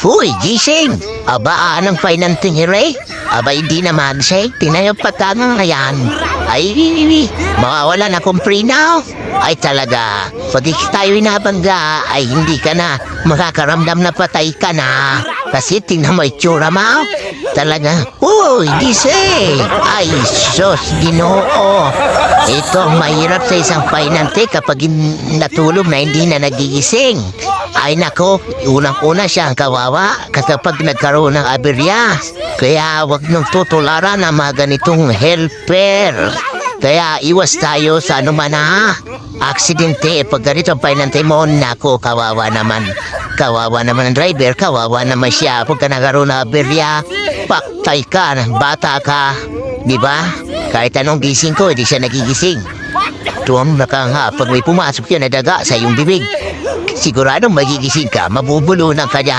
Uy, gising! Aba, anong finanting hire? Aba, hindi naman siya. Tinayop pa tangang ngayon. Ay, mawawala na akong free now. Ay talaga, pag tayo inabangga, ay hindi ka na makakaramdam na patay ka na. Kasi tingnan mo itsura mo. Talaga, uy, gising! Ay, sus, Ginoo. Ito ang mahirap sa isang painante kapag natulog na hindi na nagigising. Ay nako, unang-una siya ang kawawa kapag nagkaroon ng aberya. Kaya wag nung tutularan ang mga ganitong helper. Kaya iwas tayo sa anuman na aksidente. Pag ganito ang painante mo, nako, kawawa naman. Kawawa naman ang driver, kawawa naman siya. Pag nagkaroon ng aberya, paktay ka, bata ka. Diba? Kahit anong gising ko, hindi siya nagigising. Tuwang nakanga, pag may pumasok yun na daga sa iyong bibig, siguradong magigising ka, mabubulunan ka niya.